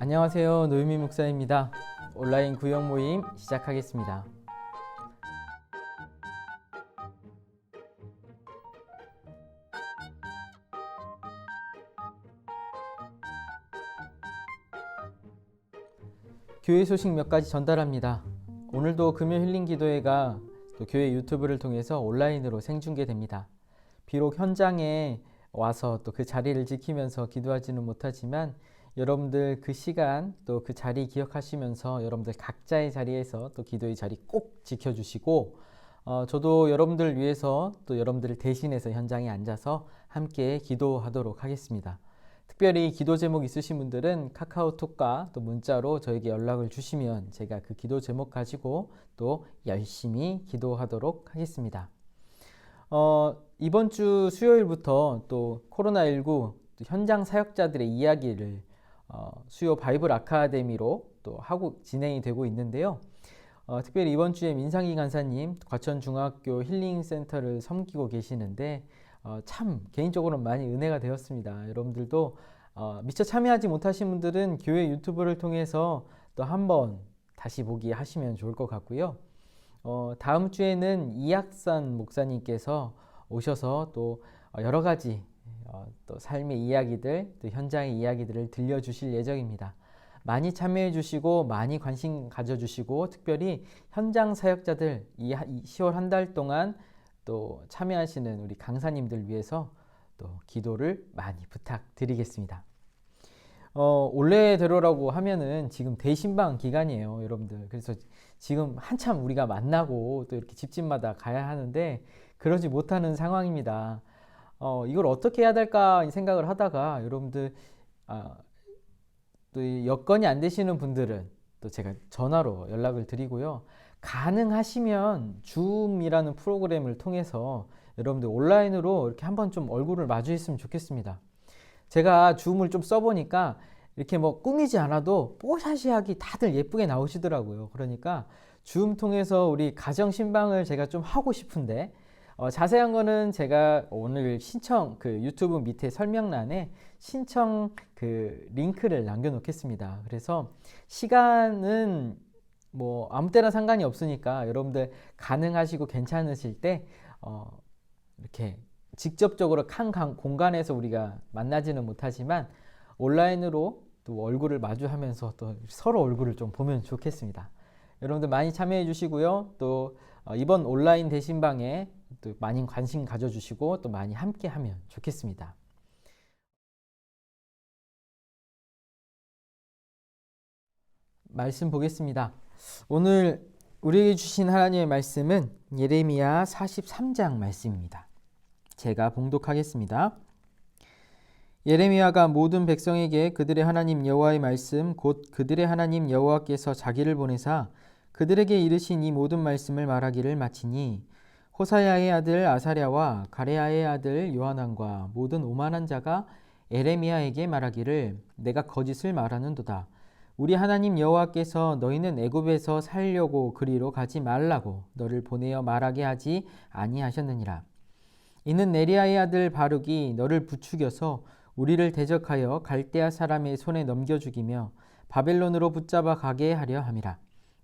안녕하세요. 노유미 목사입니다. 온라인 구역 모임 시작하겠습니다. 교회 소식 몇 가지 전달합니다. 오늘도 금요 힐링 기도회가 또 교회 유튜브를 통해서 온라인으로 생중계됩니다. 비록 현장에 와서 또 그 자리를 지키면서 기도하지는 못하지만 여러분들 그 시간 또 그 자리 기억하시면서 여러분들 각자의 자리에서 또 기도의 자리 꼭 지켜주시고 저도 여러분들을 위해서 또 여러분들을 대신해서 현장에 앉아서 함께 기도하도록 하겠습니다. 특별히 기도 제목 있으신 분들은 카카오톡과 또 문자로 저에게 연락을 주시면 제가 그 기도 제목 가지고 또 열심히 기도하도록 하겠습니다. 이번 주 수요일부터 또 코로나19 현장 사역자들의 이야기를 수요 바이블 아카데미로 또 하고 진행이 되고 있는데요. 특별히 이번 주에 민상기 간사님 과천중학교 힐링센터를 섬기고 계시는데 참 개인적으로는 많이 은혜가 되었습니다. 여러분들도 미처 참여하지 못하신 분들은 교회 유튜브를 통해서 또 한번 다시 보기 하시면 좋을 것 같고요. 다음 주에는 이학산 목사님께서 오셔서 또 여러 가지 또 삶의 이야기들, 또 현장의 이야기들을 들려주실 예정입니다. 많이 참여해 주시고 많이 관심 가져주시고 특별히 현장 사역자들 이 10월 한 달 동안 또 참여하시는 우리 강사님들 위해서 또 기도를 많이 부탁드리겠습니다. 올해대로라고 하면은 지금 대신방 기간이에요, 여러분들. 그래서 지금 한참 우리가 만나고 또 이렇게 집집마다 가야 하는데 그러지 못하는 상황입니다. 이걸 어떻게 해야 될까 생각을 하다가 여러분들 또 여건이 안 되시는 분들은 또 제가 전화로 연락을 드리고요. 가능하시면 줌이라는 프로그램을 통해서 여러분들 온라인으로 이렇게 한번 좀 얼굴을 마주했으면 좋겠습니다. 제가 줌을 좀 써보니까 이렇게 뭐 꾸미지 않아도 뽀샤시하게 다들 예쁘게 나오시더라고요. 그러니까 줌 통해서 우리 가정 신방을 제가 좀 하고 싶은데 자세한 거는 제가 오늘 신청 그 유튜브 밑에 설명란에 신청 그 링크를 남겨놓겠습니다. 그래서 시간은 뭐 아무 때나 상관이 없으니까 여러분들 가능하시고 괜찮으실 때 이렇게 직접적으로 한 공간에서 우리가 만나지는 못하지만 온라인으로 또 얼굴을 마주하면서 또 서로 얼굴을 좀 보면 좋겠습니다. 여러분들 많이 참여해 주시고요. 또 이번 온라인 대신방에 또 많이 관심 가져주시고 또 많이 함께 하면 좋겠습니다. 말씀 보겠습니다. 오늘 우리에게 주신 하나님의 말씀은 예레미야 43장 말씀입니다. 제가 봉독하겠습니다. 예레미야가 모든 백성에게 그들의 하나님 여호와의 말씀 곧 그들의 하나님 여호와께서 자기를 보내사 그들에게 이르신 이 모든 말씀을 말하기를 마치니 호사야의 아들 아사랴와 가레야의 아들 요하난과 모든 오만한 자가 에레미야에게 말하기를 내가 거짓을 말하는도다. 우리 하나님 여호와께서 너희는 애굽에서 살려고 그리로 가지 말라고 너를 보내어 말하게 하지 아니하셨느니라. 이는 네리야의 아들 바룩이 너를 부추겨서 우리를 대적하여 갈대아 사람의 손에 넘겨 죽이며 바벨론으로 붙잡아 가게 하려 함이라.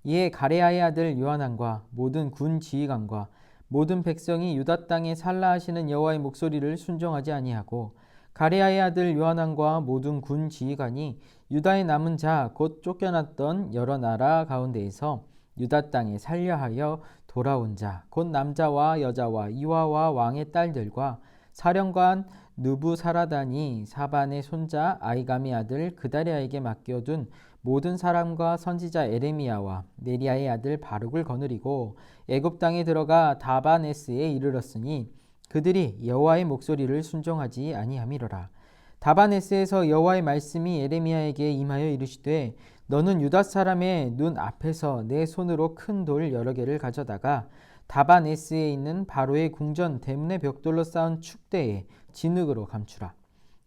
이에 가레야의 아들 요하난과 모든 군 지휘관과 모든 백성이 유다 땅에 살라 하시는 여호와의 목소리를 순종하지 아니하고 가레야의 아들 요하난과 모든 군 지휘관이 유다의 남은 자 곧 쫓겨났던 여러 나라 가운데에서 유다 땅에 살려하여 돌아온 자 곧 남자와 여자와 이와와 왕의 딸들과 사령관 느부사라단이 사반의 손자 아이감의 아들 그다리아에게 맡겨둔 모든 사람과 선지자 에레미야와 네리야의 아들 바룩을 거느리고 애굽 땅에 들어가 다바네스에 이르렀으니 그들이 여호와의 목소리를 순종하지 아니함이로라. 다바네스에서 여호와의 말씀이 에레미야에게 임하여 이르시되 너는 유다 사람의 눈 앞에서 내 손으로 큰 돌 여러 개를 가져다가 다바네스에 있는 바로의 궁전 대문의 벽돌로 쌓은 축대에 진흙으로 감추라.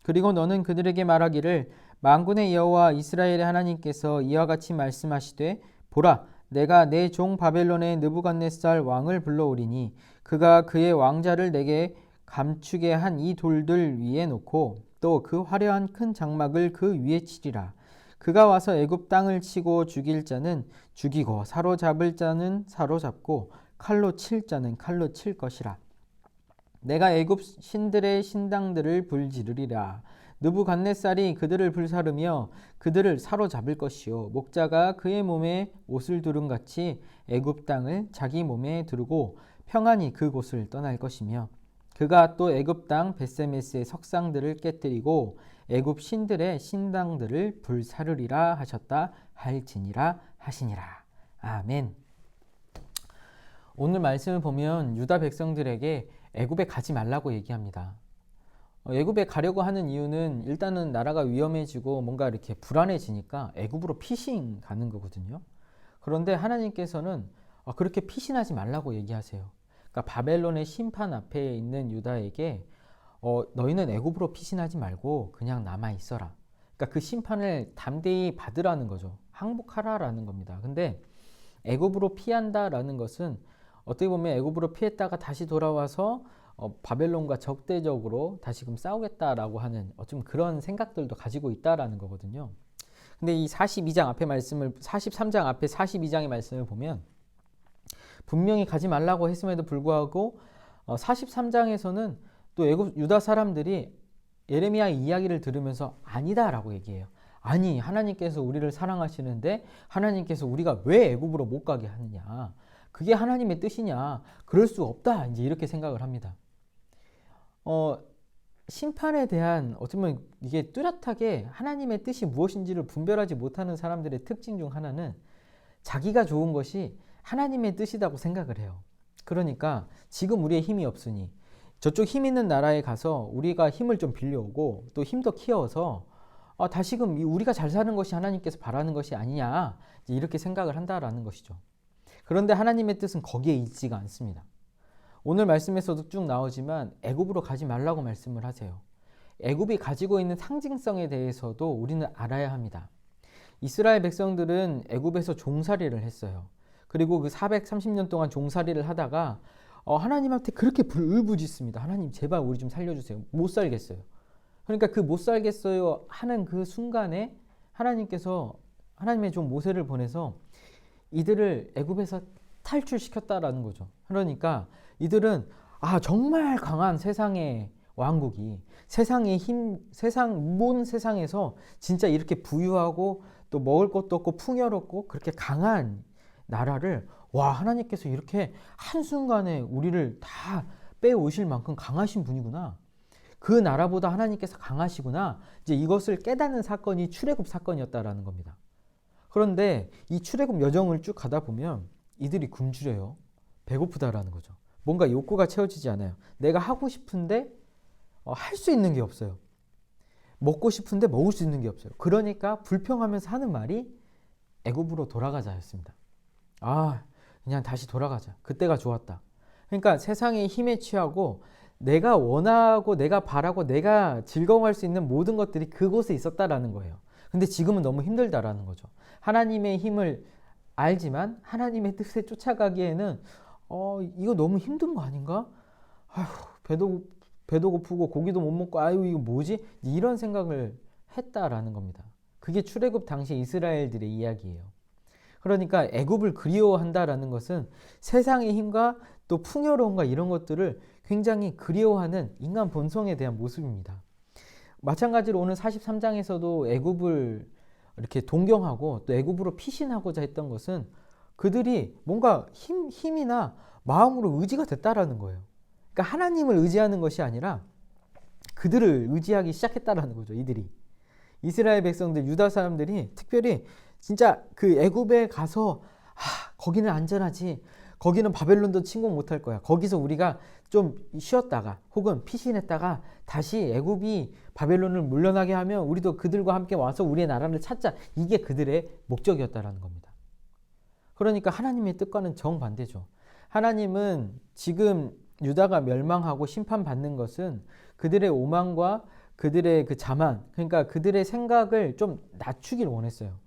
그리고 너는 그들에게 말하기를 만군의 여호와 이스라엘의 하나님께서 이와 같이 말씀하시되 보라 내가 내 종 바벨론의 느부갓네살 왕을 불러오리니 그가 그의 왕자를 내게 감추게 한 이 돌들 위에 놓고 또 그 화려한 큰 장막을 그 위에 치리라. 그가 와서 애굽 땅을 치고 죽일 자는 죽이고 사로잡을 자는 사로잡고 칼로 칠 자는 칼로 칠 것이라. 내가 애굽 신들의 신당들을 불지르리라. 느부갓네살이 그들을 불사르며 그들을 사로잡을 것이요 목자가 그의 몸에 옷을 두른 같이 애굽 땅을 자기 몸에 두르고 평안히 그곳을 떠날 것이며 그가 또 애굽 땅 벳세메스의 석상들을 깨뜨리고 애굽 신들의 신당들을 불사르리라 하셨다 할지니라 하시니라. 아멘. 오늘 말씀을 보면 유다 백성들에게 애굽에 가지 말라고 얘기합니다. 애굽에 가려고 하는 이유는 일단은 나라가 위험해지고 뭔가 이렇게 불안해지니까 애굽으로 피신 가는 거거든요. 그런데 하나님께서는 그렇게 피신하지 말라고 얘기하세요. 그러니까 바벨론의 심판 앞에 있는 유다에게 너희는 애굽으로 피신하지 말고 그냥 남아 있어라. 그러니까 그 심판을 담대히 받으라는 거죠. 항복하라라는 겁니다. 근데 애굽으로 피한다라는 것은 어떻게 보면 애굽으로 피했다가 다시 돌아와서 바벨론과 적대적으로 다시금 싸우겠다라고 하는 좀 그런 생각들도 가지고 있다라는 거거든요. 근데 이 42장 앞에 말씀을 43장 앞에 42장의 말씀을 보면 분명히 가지 말라고 했음에도 불구하고 43장에서는 또 애굽 유다 사람들이 예레미야의 이야기를 들으면서 아니다라고 얘기해요. 아니, 하나님께서 우리를 사랑하시는데 하나님께서 우리가 왜 애굽으로 못 가게 하느냐? 그게 하나님의 뜻이냐? 그럴 수 없다. 이제 이렇게 생각을 합니다. 심판에 대한 어쩌면 이게 뚜렷하게 하나님의 뜻이 무엇인지를 분별하지 못하는 사람들의 특징 중 하나는 자기가 좋은 것이 하나님의 뜻이라고 생각을 해요. 그러니까 지금 우리의 힘이 없으니 저쪽 힘 있는 나라에 가서 우리가 힘을 좀 빌려오고 또 힘도 키워서 다시금 우리가 잘 사는 것이 하나님께서 바라는 것이 아니냐 이렇게 생각을 한다라는 것이죠. 그런데 하나님의 뜻은 거기에 있지가 않습니다. 오늘 말씀에서도 쭉 나오지만 애굽으로 가지 말라고 말씀을 하세요. 애굽이 가지고 있는 상징성에 대해서도 우리는 알아야 합니다. 이스라엘 백성들은 애굽에서 종살이를 했어요. 그리고 그 430년 동안 종살이를 하다가 하나님한테 그렇게 울부짖습니다. 하나님 제발 우리 좀 살려주세요. 못 살겠어요. 그러니까 그 못 살겠어요 하는 그 순간에 하나님께서 하나님의 종 모세를 보내서 이들을 애굽에서 탈출시켰다라는 거죠. 그러니까 이들은 정말 강한 세상의 왕국이 세상의 힘, 온 세상에서 진짜 이렇게 부유하고 또 먹을 것도 없고 풍요롭고 그렇게 강한 나라를 하나님께서 이렇게 한순간에 우리를 다 빼오실 만큼 강하신 분이구나. 그 나라보다 하나님께서 강하시구나. 이제 이것을 깨닫는 사건이 출애굽 사건이었다라는 겁니다. 그런데 이 출애굽 여정을 쭉 가다 보면 이들이 굶주려요. 배고프다라는 거죠. 뭔가 욕구가 채워지지 않아요. 내가 하고 싶은데 할 수 있는 게 없어요. 먹고 싶은데 먹을 수 있는 게 없어요. 그러니까 불평하면서 하는 말이 애굽으로 돌아가자였습니다. 그냥 다시 돌아가자. 그때가 좋았다. 그러니까 세상의 힘에 취하고 내가 원하고 내가 바라고 내가 즐거워할 수 있는 모든 것들이 그곳에 있었다라는 거예요. 근데 지금은 너무 힘들다라는 거죠. 하나님의 힘을 알지만 하나님의 뜻에 쫓아가기에는 이거 너무 힘든 거 아닌가? 배도 고프고 고기도 못 먹고 이거 뭐지? 이런 생각을 했다라는 겁니다. 그게 출애굽 당시 이스라엘들의 이야기예요. 그러니까 애굽을 그리워한다라는 것은 세상의 힘과 또 풍요로움과 이런 것들을 굉장히 그리워하는 인간 본성에 대한 모습입니다. 마찬가지로 오늘 43장에서도 애굽을 이렇게 동경하고 또 애굽으로 피신하고자 했던 것은 그들이 뭔가 힘이나 마음으로 의지가 됐다라는 거예요. 그러니까 하나님을 의지하는 것이 아니라 그들을 의지하기 시작했다라는 거죠. 이들이 이스라엘 백성들 유다 사람들이 특별히 진짜 그 애굽에 가서 거기는 안전하지. 거기는 바벨론도 침공 못할 거야. 거기서 우리가 좀 쉬었다가 혹은 피신했다가 다시 애굽이 바벨론을 물러나게 하면 우리도 그들과 함께 와서 우리의 나라를 찾자. 이게 그들의 목적이었다라는 겁니다. 그러니까 하나님의 뜻과는 정반대죠. 하나님은 지금 유다가 멸망하고 심판받는 것은 그들의 오만과 그들의 그 자만, 그러니까 그들의 생각을 좀 낮추길 원했어요.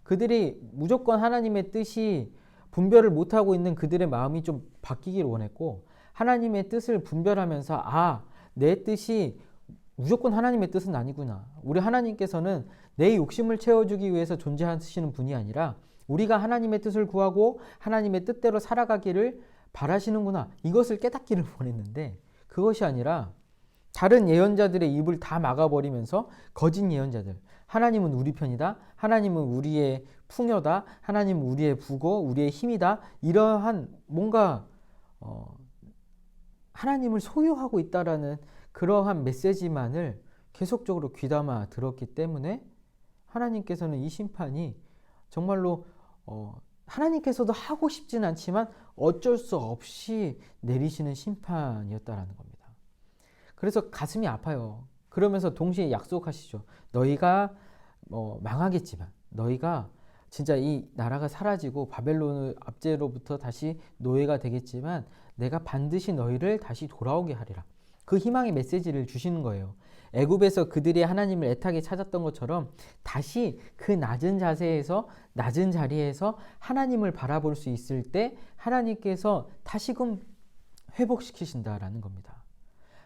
그들이 무조건 하나님의 뜻이 분별을 못하고 있는 그들의 마음이 좀 바뀌기를 원했고 하나님의 뜻을 분별하면서 내 뜻이 무조건 하나님의 뜻은 아니구나. 우리 하나님께서는 내 욕심을 채워주기 위해서 존재하시는 분이 아니라 우리가 하나님의 뜻을 구하고 하나님의 뜻대로 살아가기를 바라시는구나. 이것을 깨닫기를 원했는데 그것이 아니라 다른 예언자들의 입을 다 막아버리면서 거짓 예언자들, 하나님은 우리 편이다, 하나님은 우리의 풍요다, 하나님은 우리의 부고 우리의 힘이다, 이러한 뭔가 하나님을 소유하고 있다라는 그러한 메시지만을 계속적으로 귀담아 들었기 때문에 하나님께서는 이 심판이 정말로 하나님께서도 하고 싶진 않지만 어쩔 수 없이 내리시는 심판이었다라는 겁니다. 그래서 가슴이 아파요. 그러면서 동시에 약속하시죠. 너희가 망하겠지만, 너희가 진짜 이 나라가 사라지고 바벨론 압제로부터 다시 노예가 되겠지만 내가 반드시 너희를 다시 돌아오게 하리라. 그 희망의 메시지를 주시는 거예요. 애굽에서 그들이 하나님을 애타게 찾았던 것처럼 다시 그 낮은 자세에서, 낮은 자리에서 하나님을 바라볼 수 있을 때 하나님께서 다시금 회복시키신다라는 겁니다.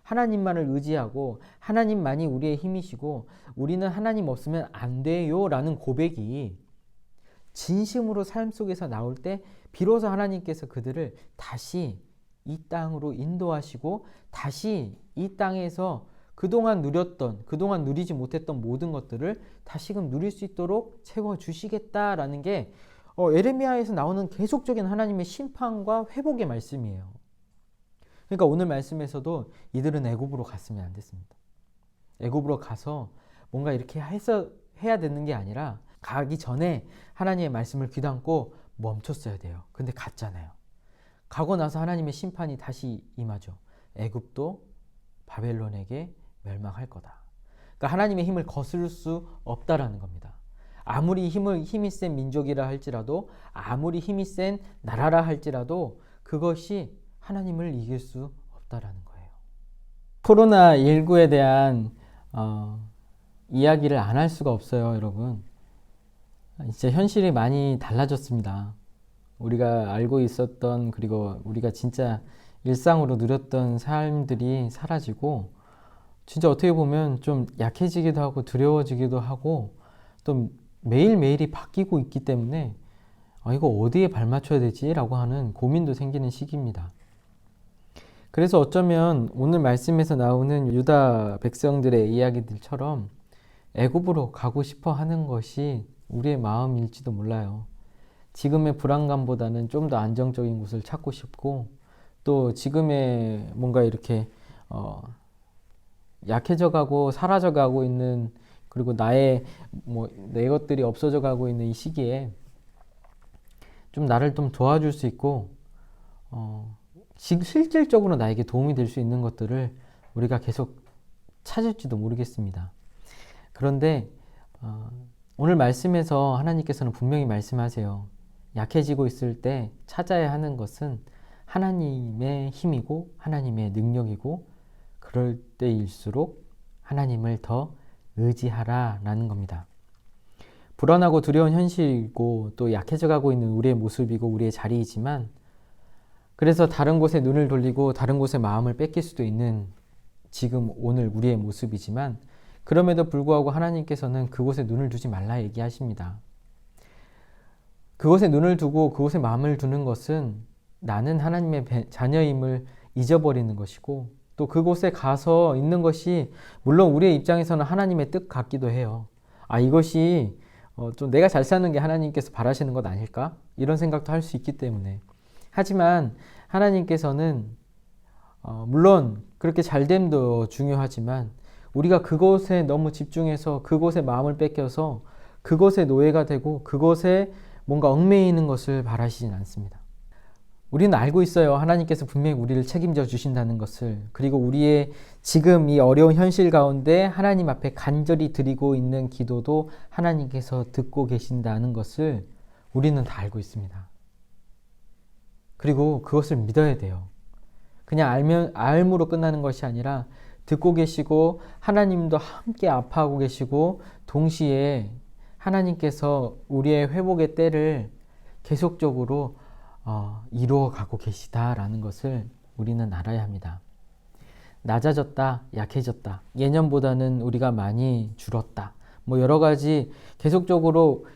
하나님만을 의지하고 하나님만이 우리의 힘이시고 우리는 하나님 없으면 안 돼요 라는 고백이 진심으로 삶 속에서 나올 때 비로소 하나님께서 그들을 다시 이 땅으로 인도하시고 다시 이 땅에서 그동안 누렸던, 그동안 누리지 못했던 모든 것들을 다시금 누릴 수 있도록 채워주시겠다라는 게 에레미야에서 나오는 계속적인 하나님의 심판과 회복의 말씀이에요. 그러니까 오늘 말씀에서도 이들은 애굽으로 갔으면 안 됐습니다. 애굽으로 가서 뭔가 이렇게 해야 되는 게 아니라 가기 전에 하나님의 말씀을 귀담고 멈췄어야 돼요. 근데 갔잖아요. 가고 나서 하나님의 심판이 다시 임하죠. 애굽도 바벨론에게 멸망할 거다. 그러니까 하나님의 힘을 거스를 수 없다라는 겁니다. 아무리 힘이 센 민족이라 할지라도, 아무리 힘이 센 나라라 할지라도 그것이 하나님을 이길 수 없다라는 거예요. 코로나19에 대한 이야기를 안 할 수가 없어요, 여러분. 진짜 현실이 많이 달라졌습니다. 우리가 알고 있었던, 그리고 우리가 진짜 일상으로 누렸던 삶들이 사라지고 진짜 어떻게 보면 좀 약해지기도 하고 두려워지기도 하고 또 매일매일이 바뀌고 있기 때문에 이거 어디에 발맞춰야 되지? 라고 하는 고민도 생기는 시기입니다. 그래서 어쩌면 오늘 말씀에서 나오는 유다 백성들의 이야기들처럼 애굽으로 가고 싶어 하는 것이 우리의 마음일지도 몰라요. 지금의 불안감보다는 좀 더 안정적인 곳을 찾고 싶고 또 지금의 뭔가 이렇게 약해져가고 사라져가고 있는, 그리고 내 것들이 없어져가고 있는 이 시기에 좀 나를 좀 도와줄 수 있고 실질적으로 나에게 도움이 될 수 있는 것들을 우리가 계속 찾을지도 모르겠습니다. 그런데 오늘 말씀에서 하나님께서는 분명히 말씀하세요. 약해지고 있을 때 찾아야 하는 것은 하나님의 힘이고 하나님의 능력이고 그럴 때일수록 하나님을 더 의지하라 라는 겁니다. 불안하고 두려운 현실이고 또 약해져가고 있는 우리의 모습이고 우리의 자리이지만, 그래서 다른 곳에 눈을 돌리고 다른 곳에 마음을 뺏길 수도 있는 지금 오늘 우리의 모습이지만, 그럼에도 불구하고 하나님께서는 그곳에 눈을 두지 말라 얘기하십니다. 그곳에 눈을 두고 그곳에 마음을 두는 것은 나는 하나님의 자녀임을 잊어버리는 것이고, 또 그곳에 가서 있는 것이 물론 우리의 입장에서는 하나님의 뜻 같기도 해요. 이것이 좀 내가 잘 사는 게 하나님께서 바라시는 것 아닐까? 이런 생각도 할 수 있기 때문에. 하지만 하나님께서는 물론 그렇게 잘됨도 중요하지만 우리가 그곳에 너무 집중해서 그곳에 마음을 뺏겨서 그곳에 노예가 되고 그곳에 뭔가 얽매이는 것을 바라시진 않습니다. 우리는 알고 있어요. 하나님께서 분명히 우리를 책임져 주신다는 것을. 그리고 우리의 지금 이 어려운 현실 가운데 하나님 앞에 간절히 드리고 있는 기도도 하나님께서 듣고 계신다는 것을 우리는 다 알고 있습니다. 그리고 그것을 믿어야 돼요. 그냥 알므로 끝나는 것이 아니라 듣고 계시고 하나님도 함께 아파하고 계시고 동시에 하나님께서 우리의 회복의 때를 계속적으로 이루어가고 계시다라는 것을 우리는 알아야 합니다. 낮아졌다, 약해졌다, 예년보다는 우리가 많이 줄었다, 뭐 여러 가지 계속적으로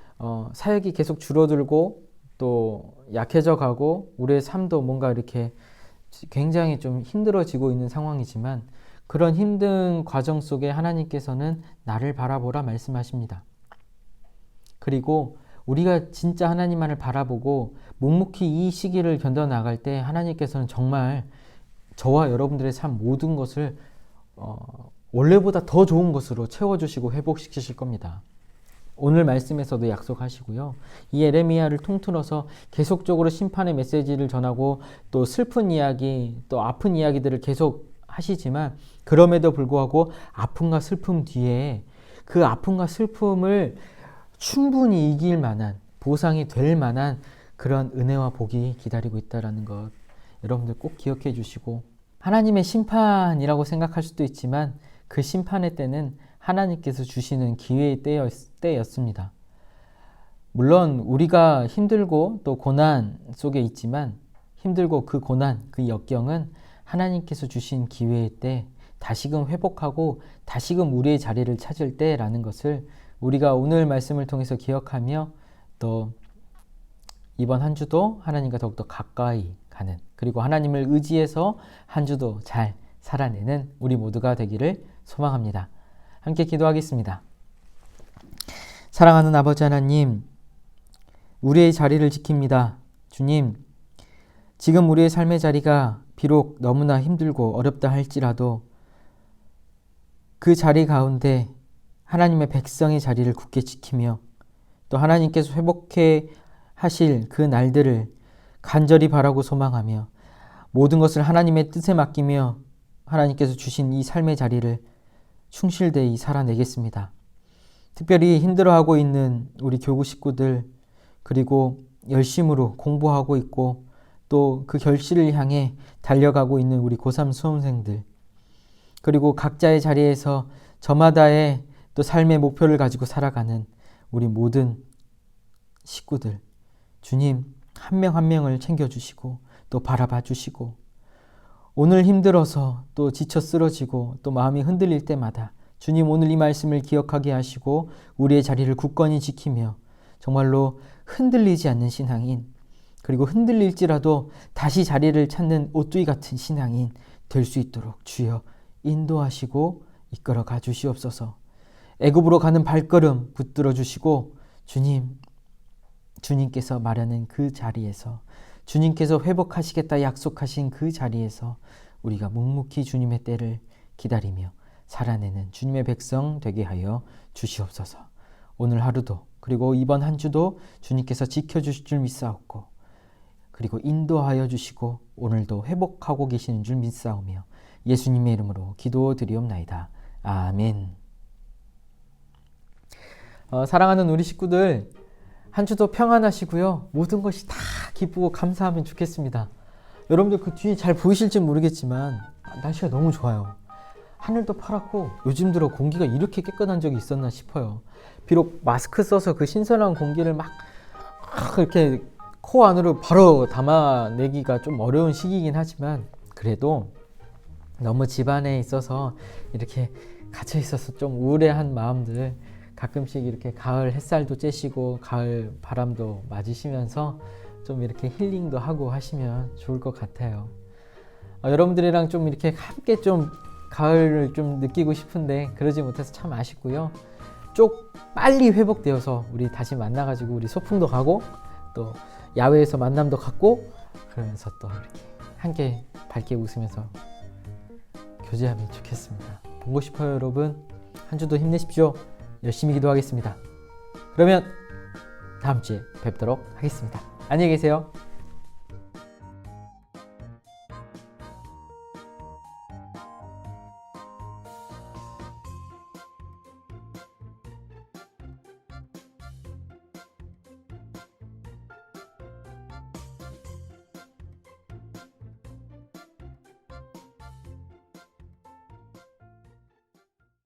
사역이 계속 줄어들고 또 약해져 가고 우리의 삶도 뭔가 이렇게 굉장히 좀 힘들어지고 있는 상황이지만 그런 힘든 과정 속에 하나님께서는 나를 바라보라 말씀하십니다. 그리고 우리가 진짜 하나님만을 바라보고 묵묵히 이 시기를 견뎌나갈 때 하나님께서는 정말 저와 여러분들의 삶 모든 것을 원래보다 더 좋은 것으로 채워주시고 회복시키실 겁니다. 오늘 말씀에서도 약속하시고요. 이 예레미야를 통틀어서 계속적으로 심판의 메시지를 전하고 또 슬픈 이야기, 또 아픈 이야기들을 계속 하시지만 그럼에도 불구하고 아픔과 슬픔 뒤에 그 아픔과 슬픔을 충분히 이길 만한 보상이 될 만한 그런 은혜와 복이 기다리고 있다는 것 여러분들 꼭 기억해 주시고 하나님의 심판이라고 생각할 수도 있지만 그 심판의 때는 하나님께서 주시는 기회의 때였습니다. 물론 우리가 힘들고 또 고난 속에 있지만 힘들고 그 고난, 그 역경은 하나님께서 주신 기회의 때 다시금 회복하고 다시금 우리의 자리를 찾을 때라는 것을 우리가 오늘 말씀을 통해서 기억하며 또 이번 한 주도 하나님과 더욱더 가까이 가는 그리고 하나님을 의지해서 한 주도 잘 살아내는 우리 모두가 되기를 소망합니다. 함께 기도하겠습니다. 사랑하는 아버지 하나님, 우리의 자리를 지킵니다. 주님, 지금 우리의 삶의 자리가 비록 너무나 힘들고 어렵다 할지라도 그 자리 가운데 하나님의 백성의 자리를 굳게 지키며 또 하나님께서 회복해 하실 그 날들을 간절히 바라고 소망하며 모든 것을 하나님의 뜻에 맡기며 하나님께서 주신 이 삶의 자리를 충실되이 살아내겠습니다. 특별히 힘들어하고 있는 우리 교구 식구들 그리고 열심으로 공부하고 있고 또 그 결실을 향해 달려가고 있는 우리 고3 수험생들 그리고 각자의 자리에서 저마다의 또 삶의 목표를 가지고 살아가는 우리 모든 식구들 주님 한 명 한 명을 챙겨주시고 또 바라봐 주시고 오늘 힘들어서 또 지쳐 쓰러지고 또 마음이 흔들릴 때마다 주님 오늘 이 말씀을 기억하게 하시고 우리의 자리를 굳건히 지키며 정말로 흔들리지 않는 신앙인 그리고 흔들릴지라도 다시 자리를 찾는 오뚜기 같은 신앙인 될 수 있도록 주여 인도하시고 이끌어 가 주시옵소서. 애굽으로 가는 발걸음 붙들어 주시고 주님께서 말하는 그 자리에서 주님께서 회복하시겠다 약속하신 그 자리에서 우리가 묵묵히 주님의 때를 기다리며 살아내는 주님의 백성 되게 하여 주시옵소서. 오늘 하루도 그리고 이번 한 주도 주님께서 지켜주실 줄 믿사옵고 그리고 인도하여 주시고 오늘도 회복하고 계시는 줄 믿사오며 예수님의 이름으로 기도드리옵나이다. 아멘. 사랑하는 우리 식구들 한 주도 평안하시고요. 모든 것이 다 기쁘고 감사하면 좋겠습니다. 여러분들 그 뒤에 잘 보이실지 모르겠지만 날씨가 너무 좋아요. 하늘도 파랗고 요즘 들어 공기가 이렇게 깨끗한 적이 있었나 싶어요. 비록 마스크 써서 그 신선한 공기를 막 이렇게 코 안으로 바로 담아내기가 좀 어려운 시기이긴 하지만 그래도 너무 집안에 있어서 이렇게 갇혀 있어서 좀 우울해한 마음들 가끔씩 이렇게 가을 햇살도 쬐시고 가을 바람도 맞으시면서 좀 이렇게 힐링도 하고 하시면 좋을 것 같아요. 여러분들이랑 좀 이렇게 함께 좀 가을을 좀 느끼고 싶은데 그러지 못해서 참 아쉽고요. 쭉 빨리 회복되어서 우리 다시 만나가지고 우리 소풍도 가고 또 야외에서 만남도 갖고 그러면서 또 이렇게 함께 밝게 웃으면서 교제하면 좋겠습니다. 보고 싶어요 여러분. 한 주도 힘내십시오. 열심히 기도하겠습니다. 그러면 다음 주에 뵙도록 하겠습니다. 안녕히 계세요.